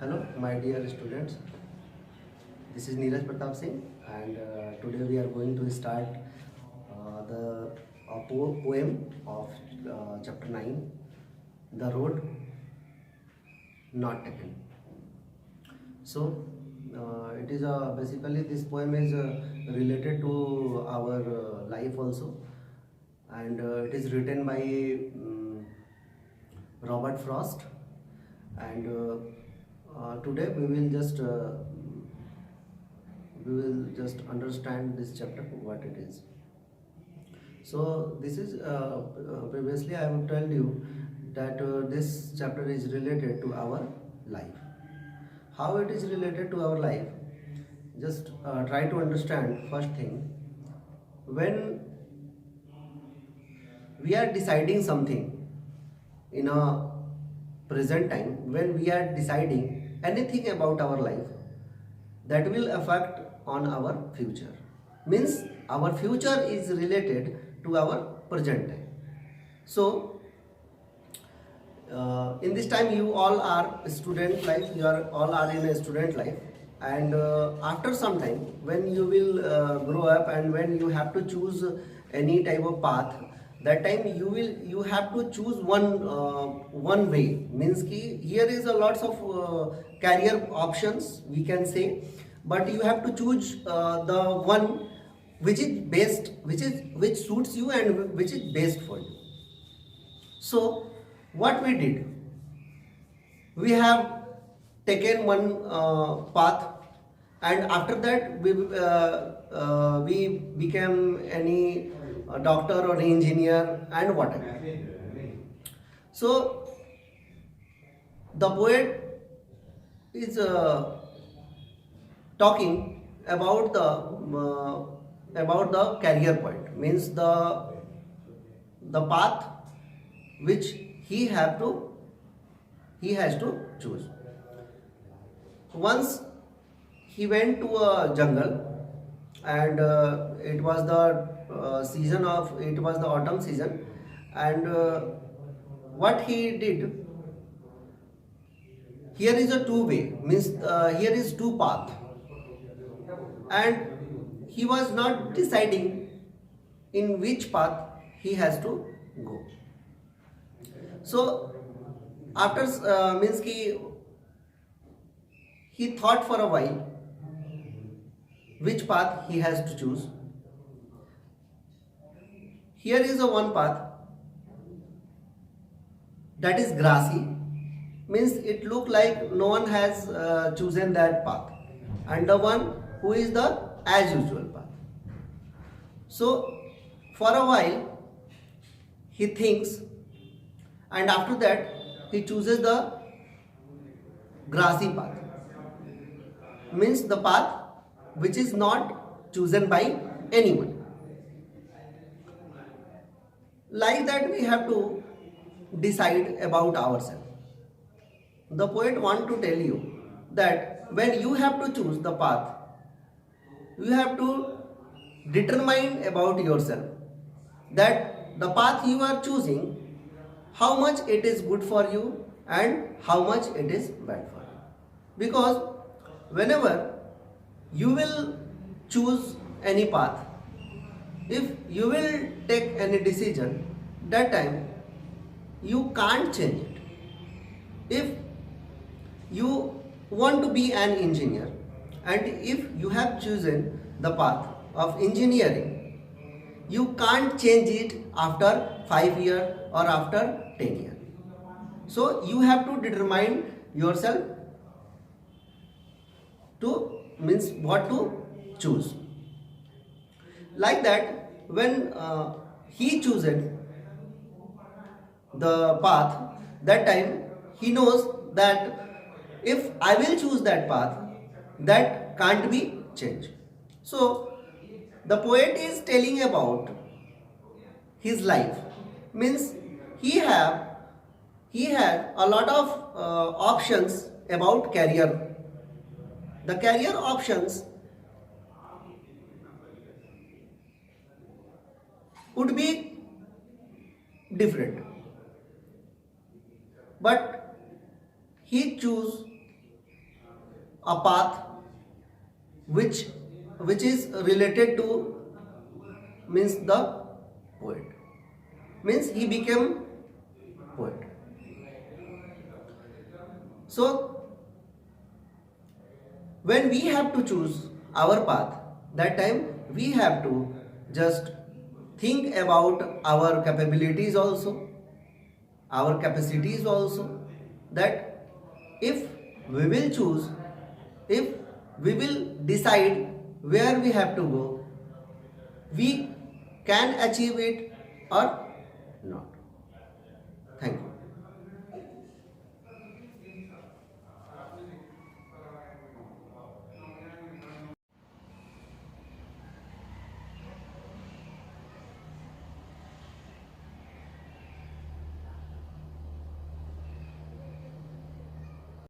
Hello, my dear students. This is Neeraj Pratap Singh, and today we are going to start the poem of chapter 9, The Road Not Taken. So, it is basically this poem is related to our life also, and it is written by Robert Frost, and today we will just understand this chapter what it is. So this is previously I would tell you that this chapter is related to our life. How it is related to our life? Just try to understand first thing. When we are deciding something in a present time, when we are deciding anything about our life, that will affect on our future. Means our future is related to our present time. So in this time you all are student life, all are in a student life, and after some time when you will grow up and when you have to choose any type of path, that time you have to choose one way. Means ki here is a lots of career options we can say, but you have to choose the one which is best, which suits you and which is best for you. So what we did, we have taken one path, and after that we became any doctor or engineer and whatever. So the poet is talking about the career point, means the path which he has to choose. Once he went to a jungle, and it was the autumn season, and what he did, here is a two way, means here is two path, and he was not deciding in which path he has to go. So after means he thought for a while which path he has to choose. Here is a one path that is grassy, means it look like no one has chosen that path, and the one who is the as usual path. So for a while he thinks, and after that he chooses the grassy path, means the path which is not chosen by anyone. Like that we have to decide about ourselves. The poet want to tell you that when you have to choose the path, you have to determine about yourself that the path you are choosing, how much it is good for you and how much it is bad for you. Because whenever you will choose any path, if you will take any decision, that time you can't change it. If you want to be an engineer, and if you have chosen the path of engineering, you can't change it after 5 years or after 10 years. So you have to determine yourself to, means what to choose. Like that, when he chooses the path, that time he knows that if I will choose that path, that can't be changed. So the poet is telling about his life, means he had a lot of options about career. The career options would be different, but he chose a path which is related to means the poet means he became poet. So when we have to choose our path, that time we have to just think about our capabilities also, our capacities also, that if we will choose, if we will decide where we have to go, we can achieve it or